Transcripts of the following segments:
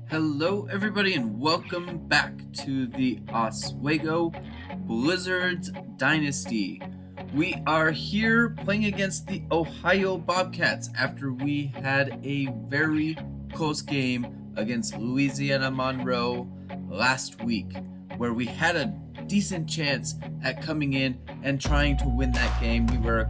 Hello, everybody, and welcome back to the Oswego Blizzards Dynasty. We are here playing against the Ohio Bobcats after we had a very close game against Louisiana Monroe last week, where we had a decent chance at coming in and trying to win that game. We were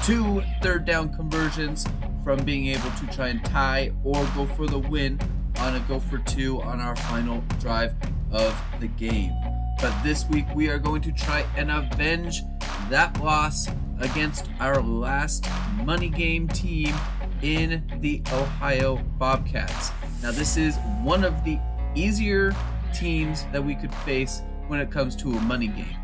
2 third down conversions from being able to try and tie or go for the win on a go for 2 on our final drive of the game. But this week we are going to try and avenge that loss against our last money game team in the Ohio Bobcats. Now this is one of the easier teams that we could face when it comes to a money game.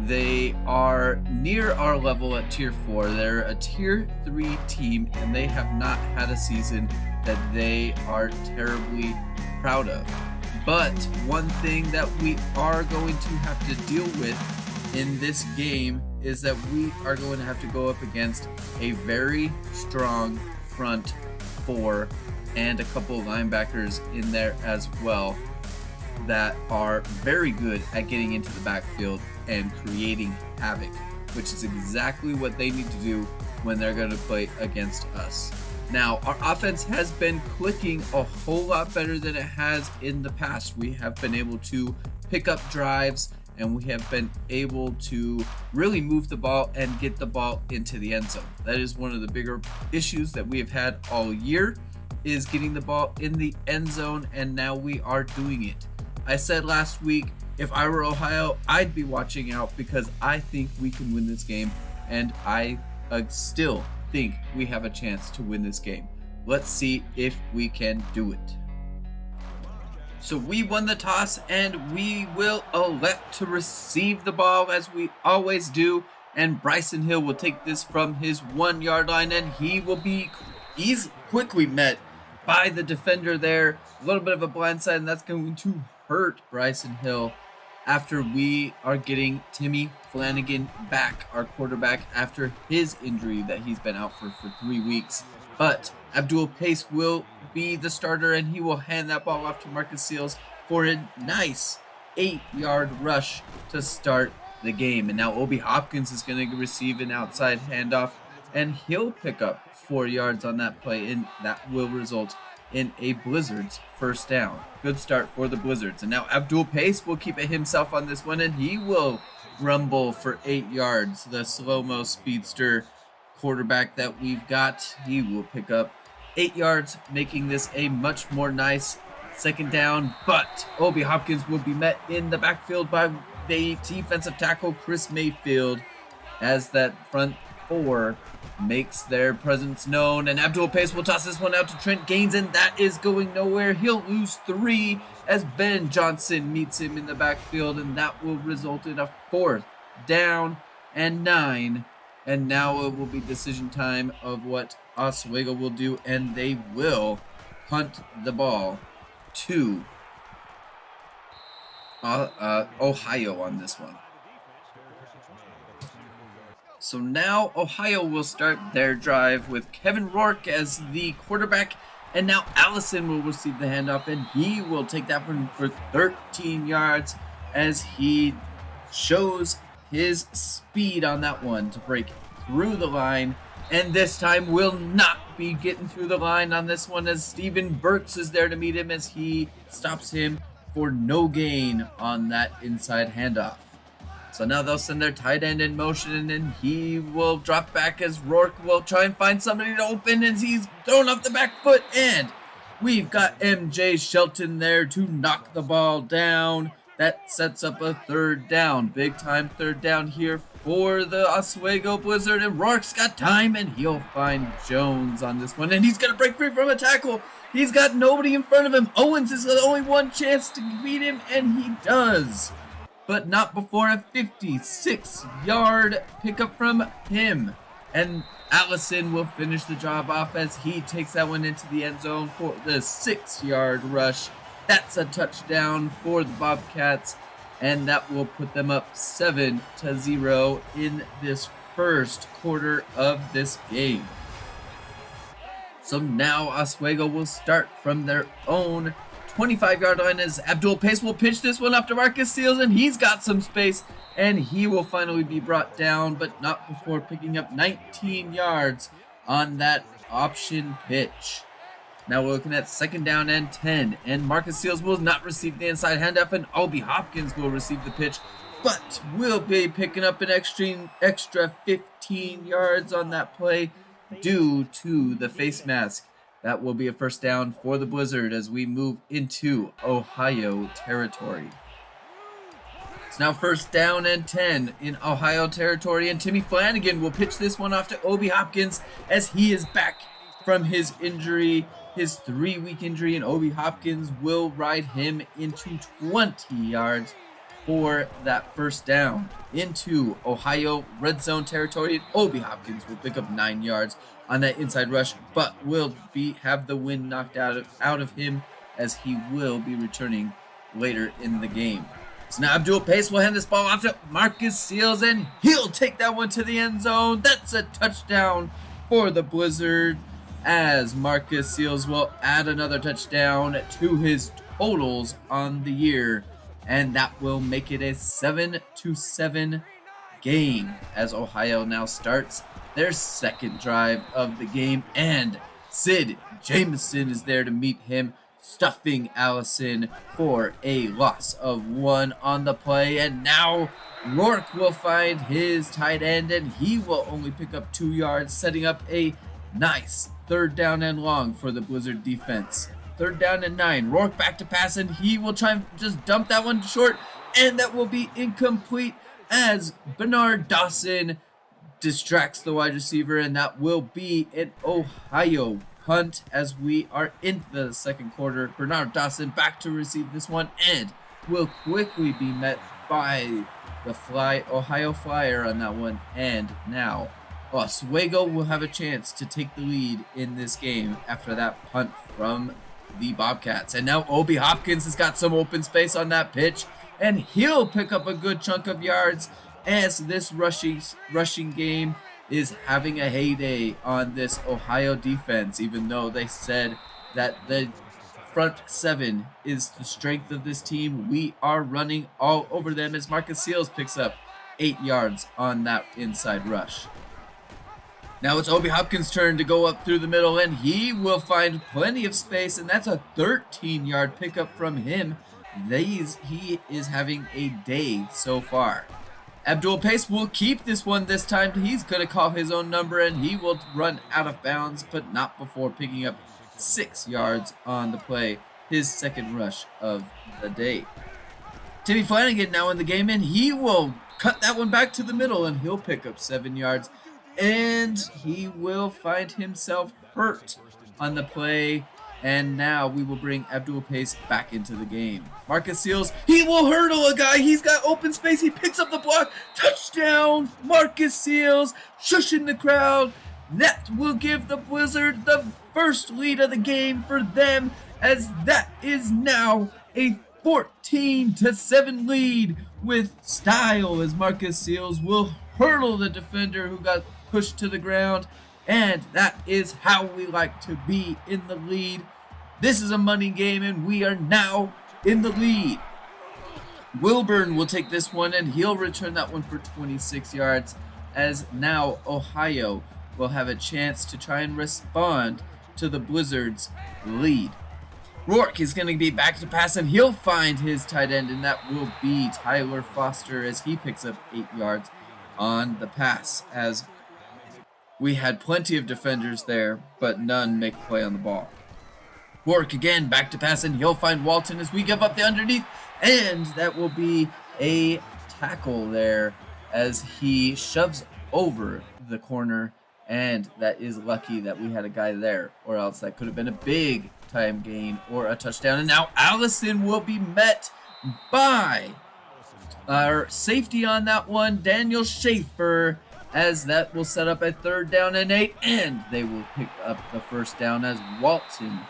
They are near our level at Tier 4. They're a Tier 3 team, and they have not had a season that they are terribly proud of. But one thing that we are going to have to deal with in this game is that we are going to have to go up against a very strong front 4 and a couple of linebackers in there as well that are very good at getting into the backfield and creating havoc, which is exactly what they need to do when they're going to play against us. Now, our offense has been clicking a whole lot better than it has in the past. We have been able to pick up drives, and we have been able to really move the ball and get the ball into the end zone. That is one of the bigger issues that we have had all year, is getting the ball in the end zone, and now we are doing it. I said last week, if I were Ohio, I'd be watching out because I think we can win this game, and I still think we have a chance to win this game. Let's see if we can do it. So we won the toss, and we will elect to receive the ball as we always do, and Bryson Hill will take this from his 1-yard line, and he will be quickly met by the defender there. A little bit of a blindside, and that's going to hurt Bryson Hill after we are getting Timmy Flanagan back, our quarterback, after his injury that he's been out for 3 weeks. But Abdul Pace will be the starter, and he will hand that ball off to Marcus Seals for a nice 8-yard rush to start the game. And now Obi Hopkins is going to receive an outside handoff, and he'll pick up 4 yards on that play, and that will result in a Blizzards first down. Good start for the Blizzards. And now Abdul Pace will keep it himself on this one, and he will rumble for 8 yards. The slow-mo speedster quarterback that we've got, he will pick up 8 yards, making this a much more nice second down. But Obi Hopkins will be met in the backfield by the defensive tackle Chris Mayfield as that front 4 makes their presence known, and Abdul Pace will toss this one out to Trent Gaines, and that is going nowhere. He'll lose 3 as Ben Johnson meets him in the backfield, and that will result in a 4th down and 9. And now it will be decision time of what Oswego will do, and they will punt the ball to Ohio on this one. So now Ohio will start their drive with Kevin Rourke as the quarterback, and now Allison will receive the handoff, and he will take that one for 13 yards as he shows his speed on that one to break through the line, and this time will not be getting through the line on this one as Steven Burks is there to meet him as he stops him for no gain on that inside handoff. So now they'll send their tight end in motion, and he will drop back as Rourke will try and find somebody to open as he's thrown off the back foot, and we've got MJ Shelton there to knock the ball down. That sets up a 3rd down. Big time 3rd down here for the Oswego Blizzard, and Rourke's got time, and he'll find Jones on this one, and he's going to break free from a tackle. He's got nobody in front of him. Owens is the only one chance to beat him, and he does. But not before a 56-yard pickup from him. And Allison will finish the job off as he takes that one into the end zone for the 6-yard rush. That's a touchdown for the Bobcats, and that will put them up 7-0 in this first quarter of this game. So now Oswego will start from their own 25-yard line as Abdul Pace will pitch this one off to Marcus Seals, and he's got some space, and he will finally be brought down, but not before picking up 19 yards on that option pitch. Now we're looking at 2nd down and 10, and Marcus Seals will not receive the inside handoff, and Obi Hopkins will receive the pitch, but will be picking up an extra 15 yards on that play due to the face mask. That will be a 1st down for the Blizzard as we move into Ohio territory. It's now 1st down and 10 in Ohio territory, and Timmy Flanagan will pitch this one off to Obi Hopkins as he is back from his injury, his 3-week injury, and Obi Hopkins will ride him into 20 yards for that 1st down into Ohio red zone territory. And Obi Hopkins will pick up 9 yards on that inside rush, but will have the wind knocked out of him as he will be returning later in the game. So now Abdul Pace will hand this ball off to Marcus Seals, and he'll take that one to the end zone. That's a touchdown for the Blizzard, as Marcus Seals will add another touchdown to his totals on the year, and that will make it a 7-7 game as Ohio now starts their 2nd drive of the game, and Sid Jameson is there to meet him, stuffing Allison for a loss of 1 on the play. And now Rourke will find his tight end, and he will only pick up 2 yards, setting up a nice 3rd down and long for the Blizzard defense. 3rd down and 9. Rourke back to pass, and he will try and just dump that one short, and that will be incomplete as Bernard Dawson distracts the wide receiver, and that will be an Ohio punt as we are in the 2nd quarter. Bernard Dawson back to receive this one, and will quickly be met by the Ohio Flyer on that one, and now Oswego will have a chance to take the lead in this game after that punt from the Bobcats. And now Obi Hopkins has got some open space on that pitch, and he'll pick up a good chunk of yards as this rushing game is having a heyday on this Ohio defense, even though they said that the front 7 is the strength of this team. We are running all over them as Marcus Seals picks up 8 yards on that inside rush. Now it's Obi Hopkins' turn to go up through the middle, and he will find plenty of space, and that's a 13-yard pickup from him. He is having a day so far. Abdul Pace will keep this one this time. He's going to call his own number, and he will run out of bounds, but not before picking up 6 yards on the play, his 2nd rush of the day. Timmy Flanagan now in the game, and he will cut that one back to the middle, and he'll pick up 7 yards. And he will find himself hurt on the play. And now we will bring Abdul Pace back into the game. Marcus Seals, he will hurdle a guy. He's got open space. He picks up the block. Touchdown, Marcus Seals, shushing the crowd. That will give the Blizzard the 1st lead of the game for them, as that is now a 14-7 lead with style, as Marcus Seals will hurdle the defender who got pushed to the ground, and that is how we like to be in the lead. This is a money game, and we are now in the lead. Wilburn will take this one, and he'll return that one for 26 yards, as now Ohio will have a chance to try and respond to the Blizzard's lead. Rourke is going to be back to pass, and he'll find his tight end, and that will be Tyler Foster as he picks up 8 yards on the pass, as we had plenty of defenders there, but none make a play on the ball. Rourke again back to pass, and he'll find Walton as we give up the underneath, and that will be a tackle there as he shoves over the corner, and that is lucky that we had a guy there, or else that could have been a big time gain or a touchdown. And now Allison will be met by our safety on that one, Daniel Schaefer, as that will set up a 3rd down and 8, and they will pick up the 1st down as Walton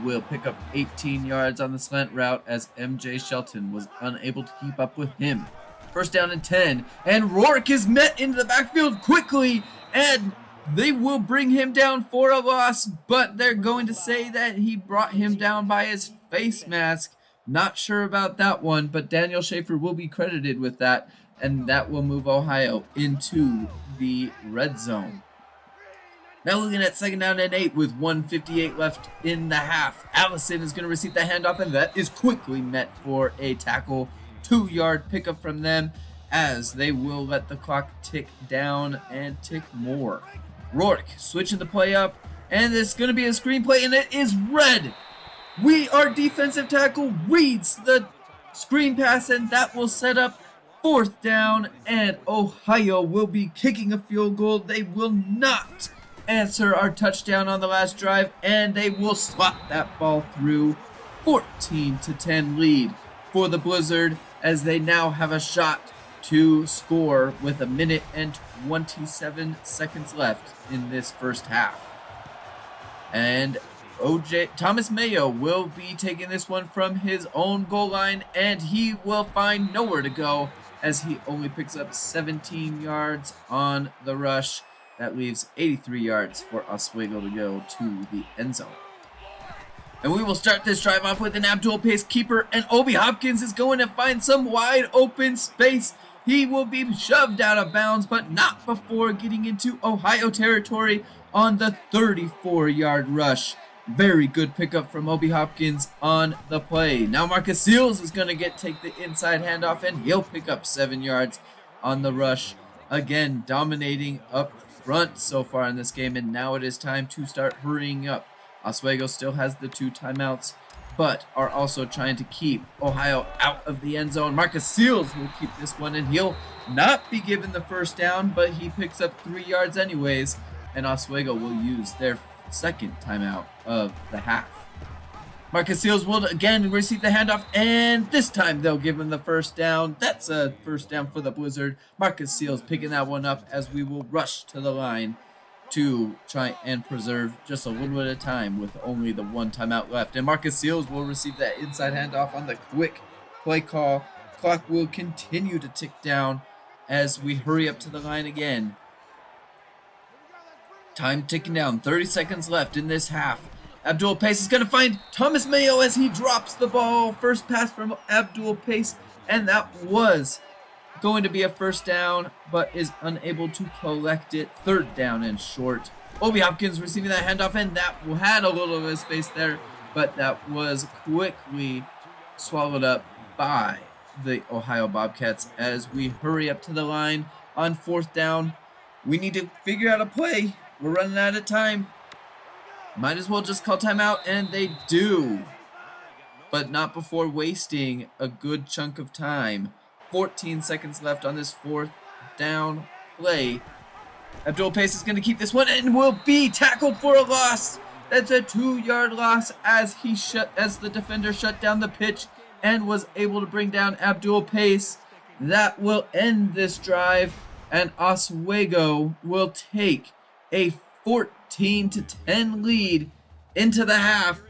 will pick up 18 yards on the slant route as MJ Shelton was unable to keep up with him. 1st down and 10, and Rourke is met into the backfield quickly, and They will bring him down for a loss, but they're going to say that he brought him down by his face mask. Not sure about that one, but Daniel Schaefer will be credited with that, and that will move Ohio into the red zone. Now looking at 2nd down and 8 with 1:58 left in the half. Allison is going to receive the handoff, and that is quickly met for a tackle. 2-yard pickup from them, as they will let the clock tick down and tick more. Rourke switching the play up, and it's going to be a screenplay, and it is red. Our defensive tackle reads the screen pass, and that will set up 4th down, and Ohio will be kicking a field goal. They will not answer our touchdown on the last drive, and they will slot that ball through. 14-10 lead for the Blizzard, as they now have a shot to score with 1 minute and 27 seconds left in this first half. And Thomas Mayo will be taking this one from his own goal line, and he will find nowhere to go, as he only picks up 17 yards on the rush. That leaves 83 yards for Oswego to go to the end zone. And we will start this drive off with an Abdul Pace keeper, and Obi Hopkins is going to find some wide open space. He will be shoved out of bounds, but not before getting into Ohio territory on the 34-yard rush. Very good pickup from Obi Hopkins on the play. Now Marcus Seals is going to take the inside handoff, and he'll pick up 7 yards on the rush. Again, dominating up front so far in this game, and now it is time to start hurrying up. Oswego still has the 2 timeouts, but are also trying to keep Ohio out of the end zone. Marcus Seals will keep this one, and he'll not be given the first down, but he picks up 3 yards anyways, and Oswego will use their 2nd timeout of the half. Marcus Seals will again receive the handoff, and this time they'll give him the first down. That's a first down for the Blizzard. Marcus Seals picking that one up, as we will rush to the line to try and preserve just a little bit of time with only the 1 timeout left. And Marcus Seals will receive that inside handoff on the quick play call. Clock will continue to tick down as we hurry up to the line again. Time ticking down, 30 seconds left in this half. Abdul Pace is going to find Thomas Mayo as he drops the ball. First pass from Abdul Pace, and that was going to be a first down, but is unable to collect it. 3rd down and short. Obi Hopkins receiving that handoff, and that had a little bit of space there, but that was quickly swallowed up by the Ohio Bobcats as we hurry up to the line on 4th down. We need to figure out a play. We're running out of time. Might as well just call timeout, and they do, but not before wasting a good chunk of time. 14 seconds left on this 4th down play. Abdul Pace is going to keep this one and will be tackled for a loss. That's a 2-yard loss as the defender shut down the pitch and was able to bring down Abdul Pace. That will end this drive, and Oswego will take a 14-10 lead into the half.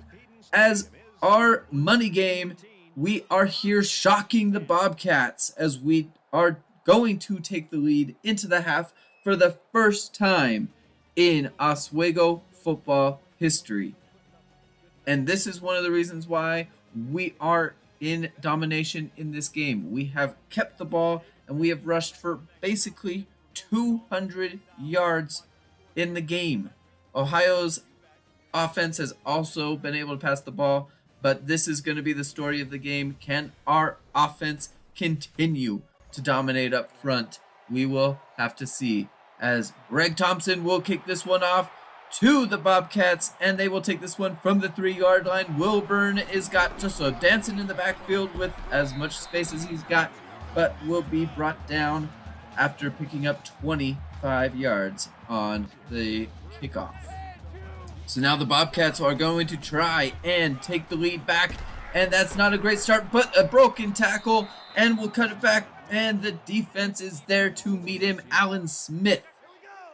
As our money game, we are here shocking the Bobcats as we are going to take the lead into the half for the first time in Oswego football history. And this is one of the reasons why we are in domination in this game. We have kept the ball, and we have rushed for basically 200 yards in the game. Ohio's offense has also been able to pass the ball, but this is going to be the story of the game. Can our offense continue to dominate up front? We will have to see, as Greg Thompson will kick this one off to the Bobcats, and they will take this one from the 3-yard line. Wilburn is got just a dancing in the backfield with as much space as he's got, but will be brought down after picking up 25 yards on the kickoff. So now the Bobcats are going to try and take the lead back, and that's not a great start, but a broken tackle, and we'll cut it back, and the defense is there to meet him. Alan Smith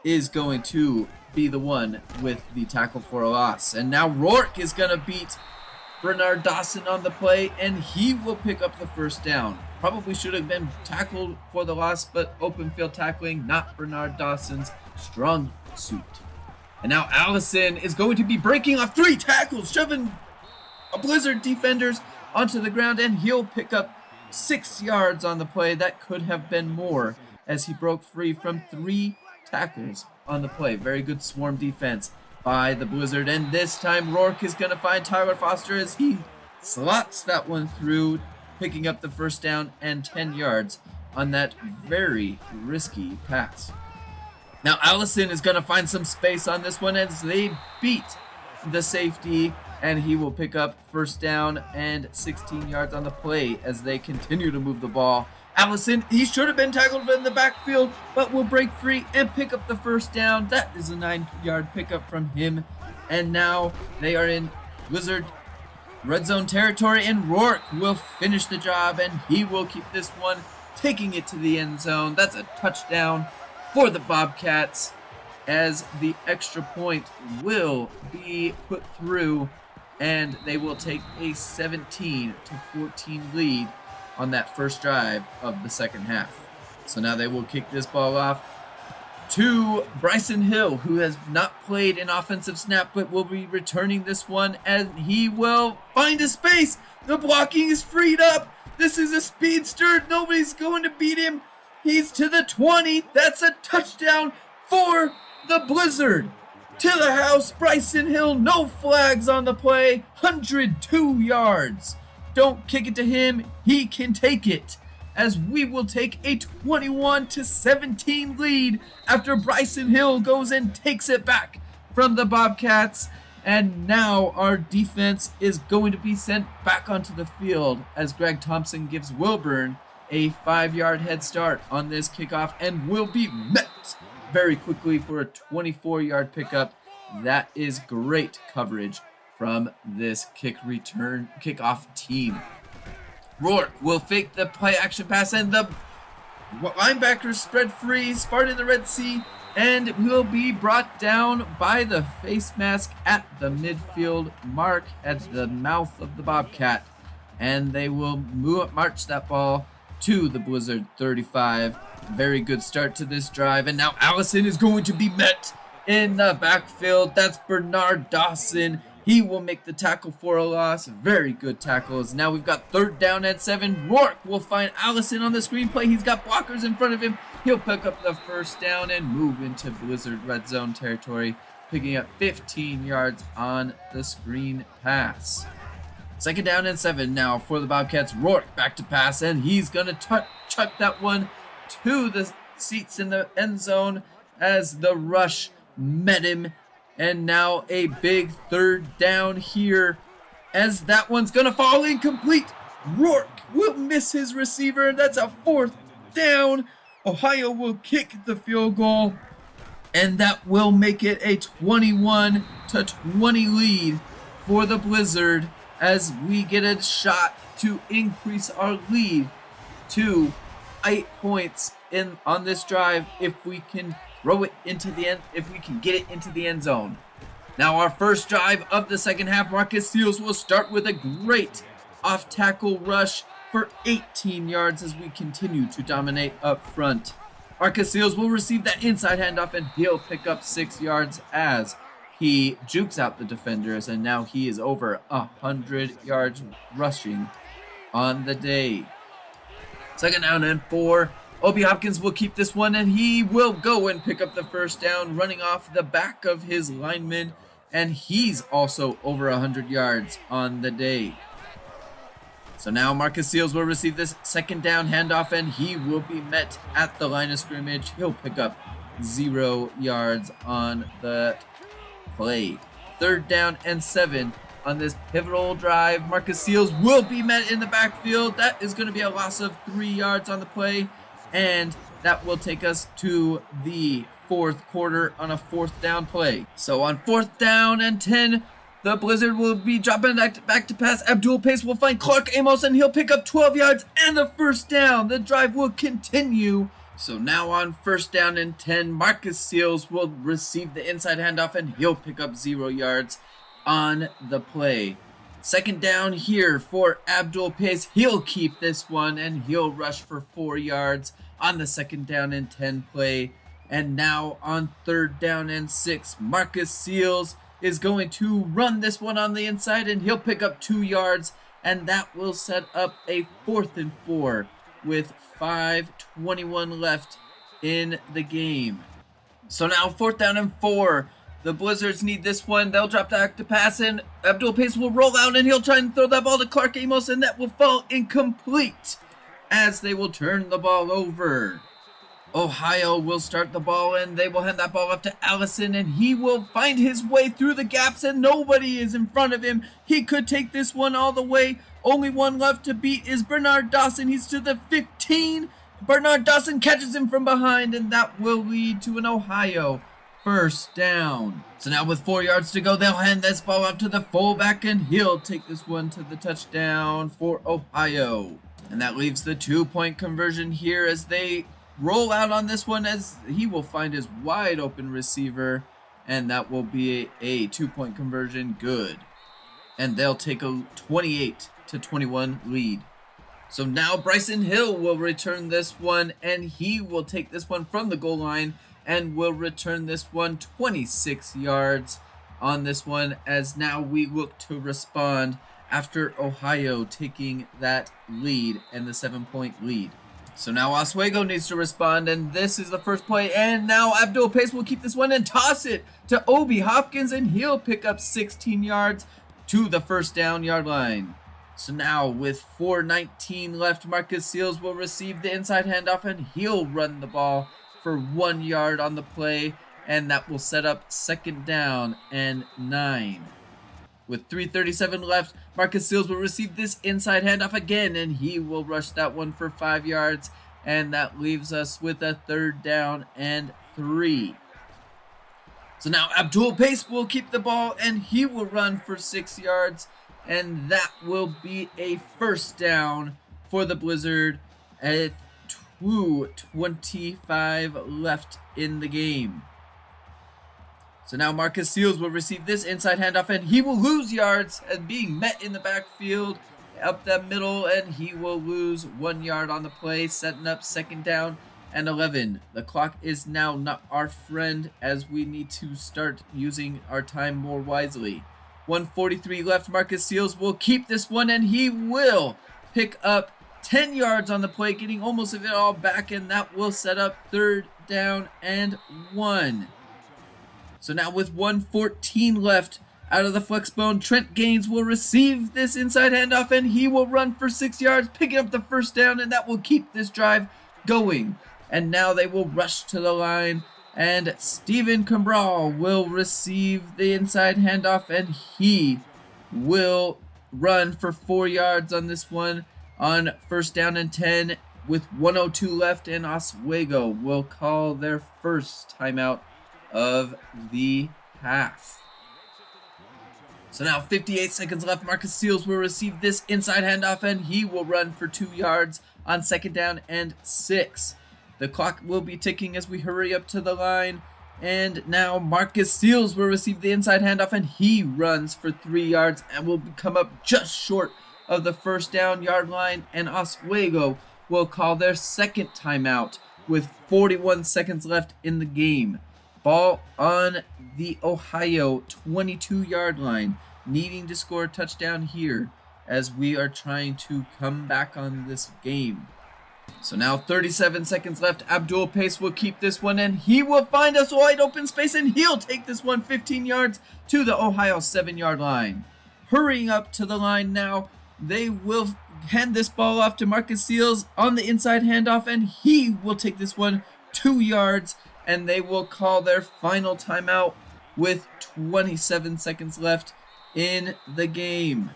is going to be the one with the tackle for a loss. And now Rourke is going to beat Bernard Dawson on the play, and he will pick up the first down. Probably should have been tackled for the loss, but open field tackling, not Bernard Dawson's strong suit. And now Allison is going to be breaking off 3 tackles, shoving a Blizzard defenders onto the ground, and he'll pick up 6 yards on the play. That could have been more, as he broke free from 3 tackles on the play. Very good swarm defense by the Blizzard, and this time Rourke is going to find Tyler Foster as he slots that one through, picking up the first down and 10 yards on that very risky pass. Now Allison is going to find some space on this one as they beat the safety, and he will pick up first down and 16 yards on the play as they continue to move the ball. Allison, he should have been tackled in the backfield, but will break free and pick up the first down. That is a 9-yard pickup from him. And now they are in Blizzard red zone territory, and Rourke will finish the job, and he will keep this one, taking it to the end zone. That's a touchdown for the Bobcats, as the extra point will be put through, and they will take a 17-14 lead on that first drive of the second half. So now they will kick this ball off to Bryson Hill, who has not played an offensive snap but will be returning this one, and he will find a space. The blocking is freed up. This is a speedster. Nobody's going to beat him. He's to the 20. That's a touchdown for the Blizzard. To the house, Bryson Hill. No flags on the play. 102 yards. Don't kick it to him. He can take it, as we will take a 21-17 lead after Bryson Hill goes and takes it back from the Bobcats. And now our defense is going to be sent back onto the field as Greg Thompson gives Wilburn a 5-yard head start on this kickoff, and will be met very quickly for a 24-yard pickup. That is great coverage from this kickoff team. Rourke will fake the play action pass, and the linebackers spread free, Spartan in the Red Sea, and will be brought down by the face mask at the midfield mark at the mouth of the Bobcat. And they will march that ball to the Blizzard 35. Very good start to this drive, and now Allison is going to be met in the backfield. That's Bernard Dawson. He will make the tackle for a loss. Very good tackles. Now we've got 3rd down and 7. Rourke will find Allison on the screen play. He's got blockers in front of him. He'll pick up the first down and move into Blizzard red zone territory, picking up 15 yards on the screen pass. 2nd down and 7 now for the Bobcats. Rourke back to pass, and he's going to chuck that one to the seats in the end zone as the rush met him. And now a big 3rd down here, as that one's going to fall incomplete. Rourke will miss his receiver. That's a 4th down. Ohio will kick the field goal, and that will make it a 21-20 lead for the Blizzard, as we get a shot to increase our lead to 8 points on this drive if we can throw it into the end, if we can get it into the end zone. Now our first drive of the second half, Marcus Seals will start with a great off-tackle rush for 18 yards as we continue to dominate up front. Marcus Seals will receive that inside handoff, and he'll pick up 6 yards as he jukes out the defenders, and now he is over 100 yards rushing on the day. 2nd down and 4. Obi Hopkins will keep this one, and he will go and pick up the first down, running off the back of his lineman, and he's also over 100 yards on the day. So now Marcus Seals will receive this 2nd down handoff, and he will be met at the line of scrimmage. He'll pick up 0 yards on the play. 3rd down and 7 on this pivotal drive. Marcus Seals will be met in the backfield. That is going to be a loss of 3 yards on the play, and that will take us to the 4th quarter on a 4th down play. So on 4th down and 10, the Blizzard will be dropping back to pass. Abdul Pace will find Clark Amos, and he'll pick up 12 yards and the first down. The drive will continue. So now on 1st down and 10, Marcus Seals will receive the inside handoff, and he'll pick up 0 yards on the play. 2nd down here for Abdul Pace. He'll keep this one, and he'll rush for 4 yards on the 2nd down and 10 play. And now on 3rd down and 6, Marcus Seals is going to run this one on the inside, and he'll pick up 2 yards, and that will set up a 4th and 4 with 5:21 left in the game. So now 4th down and 4. The Blizzards need this one. They'll drop back to pass, and Abdul Pace will roll out, and he'll try and throw that ball to Clark Amos, and that will fall incomplete as they will turn the ball over. Ohio will start the ball, and they will hand that ball off to Allison, and he will find his way through the gaps, and nobody is in front of him. He could take this one all the way. Only one left to beat is Bernard Dawson. He's to the 15. Bernard Dawson catches him from behind, and that will lead to an Ohio 1st down. So now with 4 yards to go, they'll hand this ball off to the fullback, and he'll take this one to the touchdown for Ohio. And that leaves the 2-point conversion here as they roll out on this one, as he will find his wide open receiver, and that will be a 2-point conversion good. And they'll take a 28-21 lead. So now Bryson Hill will return this one, and he will take this one from the goal line and will return this one 26 yards on this one, as now we look to respond after Ohio taking that lead and the 7-point lead. So now Oswego needs to respond, and this is the first play, and now Abdul Pace will keep this one and toss it to Obi Hopkins, and he'll pick up 16 yards to the 1st down yard line. So now with 4:19 left, Marcus Seals will receive the inside handoff, and he'll run the ball for 1 yard on the play, and that will set up 2nd down and 9. With 3:37 left, Marcus Seals will receive this inside handoff again, and he will rush that one for 5 yards, and that leaves us with a 3rd down and 3. So now Abdul Pace will keep the ball, and he will run for 6 yards, and that will be a 1st down for the Blizzard at 2:25 left in the game. So now Marcus Seals will receive this inside handoff, and he will lose yards and being met in the backfield up the middle, and he will lose 1 yard on the play, setting up 2nd down and 11. The clock is now not our friend, as we need to start using our time more wisely. 1:43 left. Marcus Seals will keep this one, and he will pick up 10 yards on the play, getting almost of it all back, and that will set up 3rd down and 1. So now with 1:14 left, out of the flex bone, Trent Gaines will receive this inside handoff, and he will run for 6 yards, picking up the 1st down, and that will keep this drive going. And now they will rush to the line, and Steven Cabral will receive the inside handoff, and he will run for 4 yards on this one on 1st down and 10 with 1:02 left, and Oswego will call their first timeout of the half. So now 58 seconds left. Marcus Seals will receive this inside handoff, and he will run for 2 yards on 2nd down and 6. The clock will be ticking as we hurry up to the line, and now Marcus Seals will receive the inside handoff, and he runs for 3 yards and will come up just short of the 1st down yard line, and Oswego will call their 2nd timeout with 41 seconds left in the game. Ball on the Ohio 22-yard line, needing to score a touchdown here as we are trying to come back on this game. So now 37 seconds left. Abdul Pace will keep this one, and he will find us wide open space, and he'll take this one 15 yards to the Ohio 7-yard line. Hurrying up to the line now, they will hand this ball off to Marcus Seals on the inside handoff, and he will take this one 2 yards, and they will call their final timeout with 27 seconds left in the game.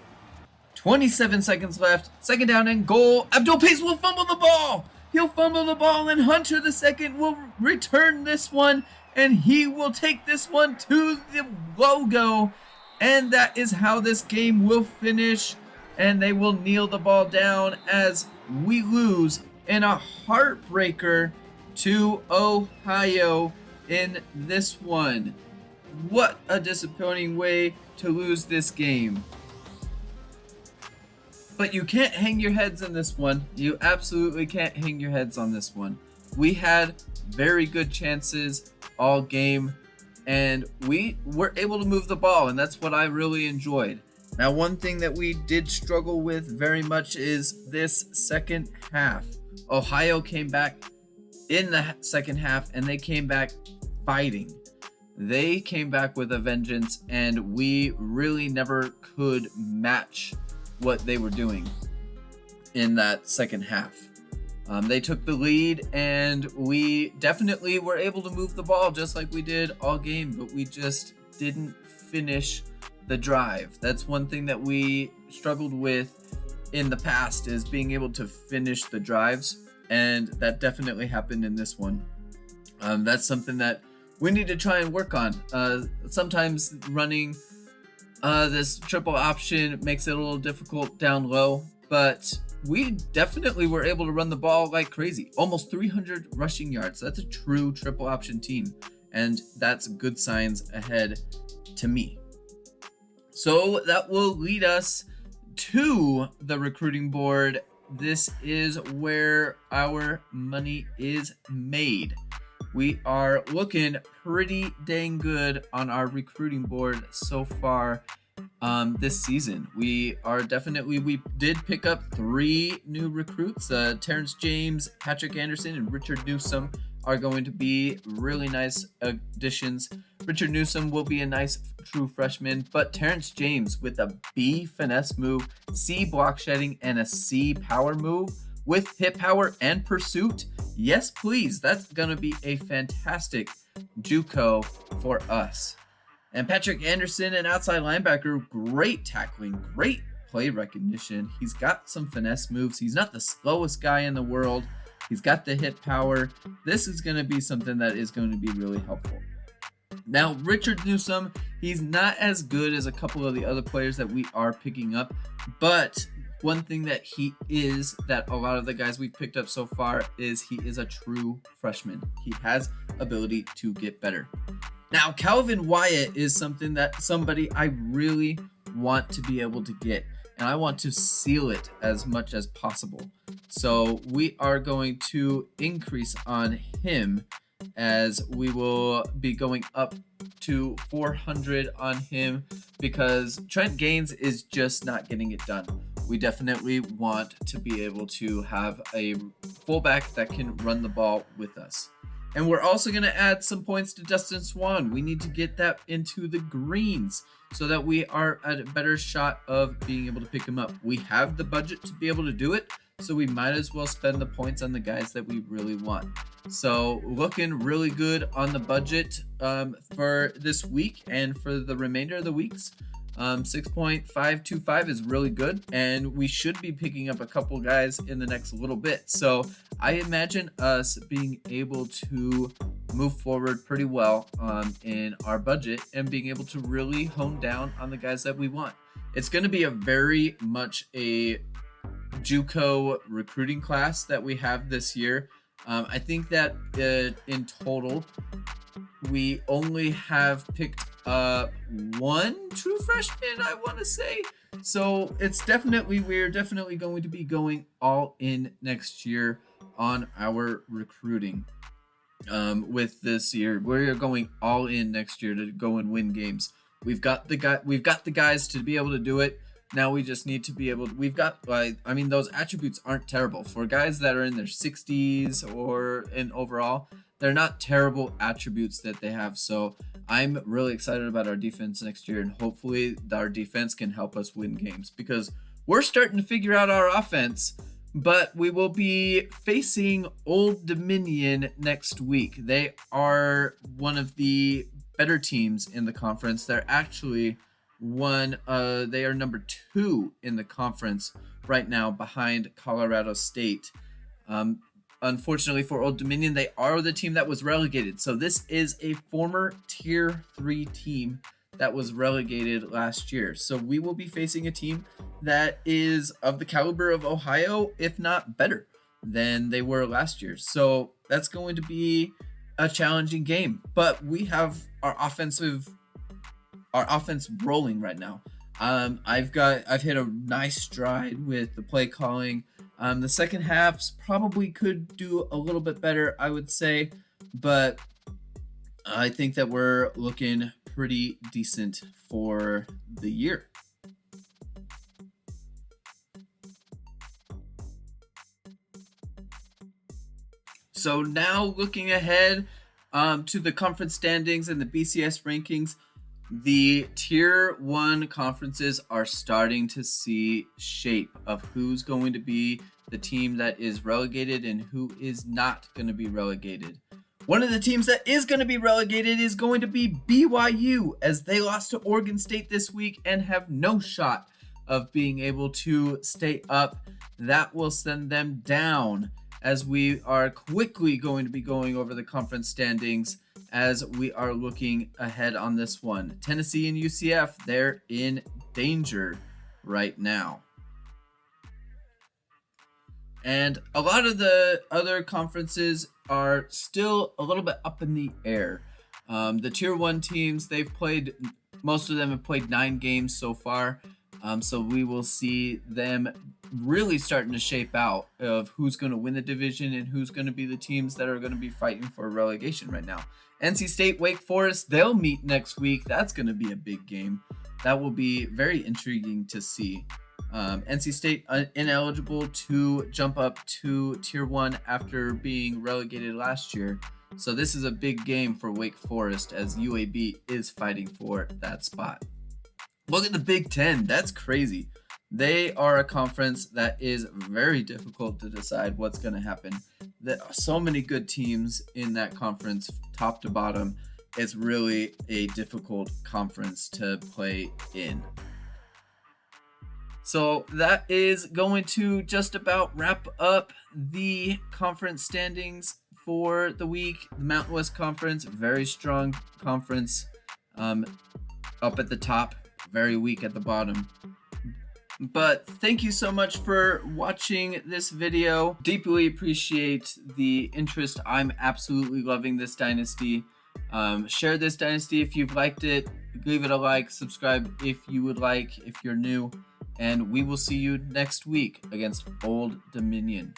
27 seconds left, 2nd down and goal. Abdul Pace will fumble the ball. He'll fumble the ball, and Hunter the second will return this one, and he will take this one to the logo, and that is how this game will finish, and they will kneel the ball down as we lose in a heartbreaker to Ohio in this one. What a disappointing way to lose this game. But you can't hang your heads on this one. You absolutely can't hang your heads on this one. We had very good chances all game, and we were able to move the ball, and that's what I really enjoyed. Now, one thing that we did struggle with very much is this second half. Ohio came back in the second half, and they came back fighting. They came back with a vengeance, and we really never could match what they were doing in that second half. They took the lead, and we definitely were able to move the ball just like we did all game, but we just didn't finish the drive. That's one thing that we struggled with in the past, is being able to finish the drives, and that definitely happened in this one. That's something that we need to try and work on. Sometimes running this triple option makes it a little difficult down low, but we definitely were able to run the ball like crazy. Almost 300 rushing yards. That's a true triple option team, and that's good signs ahead to me. So that will lead us to the recruiting board. This is where our money is made. We are looking pretty dang good on our recruiting board so far this season. We did pick up 3 new recruits. Terrence James, Patrick Anderson, and Richard Newsom are going to be really nice additions. Richard Newsom will be a nice true freshman, but Terrence James with a B finesse move, C block shedding, and a C power move with hit power and pursuit. Yes, please. That's going to be a fantastic JUCO for us. And Patrick Anderson, an outside linebacker, great tackling, great play recognition. He's got some finesse moves. He's not the slowest guy in the world. He's got the hit power. This is going to be something that is going to be really helpful. Now, Richard Newsom, he's not as good as a couple of the other players that we are picking up, but one thing that he is, that a lot of the guys we've picked up so far, is he is a true freshman. He has ability to get better. Now, Calvin Wyatt is somebody I really want to be able to get, and I want to seal it as much as possible. So we are going to increase on him, as we will be going up to 400 on him, because Trent Gaines is just not getting it done. We definitely want to be able to have a fullback that can run the ball with us. And we're also going to add some points to Dustin Swan. We need to get that into the greens so that we are at a better shot of being able to pick him up. We have the budget to be able to do it, so we might as well spend the points on the guys that we really want. So looking really good on the budget for this week and for the remainder of the weeks. 6.525 is really good, and we should be picking up a couple guys in the next little bit. So I imagine us being able to move forward pretty well in our budget and being able to really hone down on the guys that we want. It's going to be a very much a JUCO recruiting class that we have this year. I think that in total, we only have picked up 1 true freshman, I want to say. So we're definitely going to be going all in next year on our recruiting. With this year, we're going all in next year to go and win games. We've got the guys to be able to do it. Now we just need to be able to, those attributes aren't terrible. For guys that are in their 60s or in overall, they're not terrible attributes that they have. So I'm really excited about our defense next year, and hopefully our defense can help us win games, because we're starting to figure out our offense, but we will be facing Old Dominion next week. They are one of the better teams in the conference. They're actually they are number 2 in the conference right now, behind Colorado State. Unfortunately for Old Dominion, they are the team that was relegated. So this is a former Tier 3 team that was relegated last year. So we will be facing a team that is of the caliber of Ohio, if not better than they were last year. So that's going to be a challenging game. But we have our offense rolling right now. I've hit a nice stride with the play calling. The second halves probably could do a little bit better, I would say, but I think that we're looking pretty decent for the year. So now looking ahead to the conference standings and the BCS rankings, the Tier 1 conferences are starting to see shape of who's going to be the team that is relegated and who is not going to be relegated. One of the teams that is going to be relegated is going to be BYU, as they lost to Oregon State this week and have no shot of being able to stay up. That will send them down, as we are quickly going to be going over the conference standings as we are looking ahead on this one. Tennessee and UCF, they're in danger right now. And a lot of the other conferences are still a little bit up in the air. The Tier 1 teams, most of them have played 9 games so far. So we will see them really starting to shape out of who's going to win the division and who's going to be the teams that are going to be fighting for relegation right now. NC State, Wake Forest, they'll meet next week. That's going to be a big game. That will be very intriguing to see. NC State ineligible to jump up to Tier 1 after being relegated last year. So this is a big game for Wake Forest, as UAB is fighting for that spot. Look at the Big Ten. That's crazy. They are a conference that is very difficult to decide what's going to happen. There are so many good teams in that conference, top to bottom. It's really a difficult conference to play in. So that is going to just about wrap up the conference standings for the week. The Mountain West Conference, very strong conference, up at the top, very weak at the bottom. But thank you so much for watching this video. Deeply appreciate the interest. I'm absolutely loving this dynasty. Share this dynasty if you've liked it. Leave it a like, subscribe if you would like, if you're new. And we will see you next week against Old Dominion.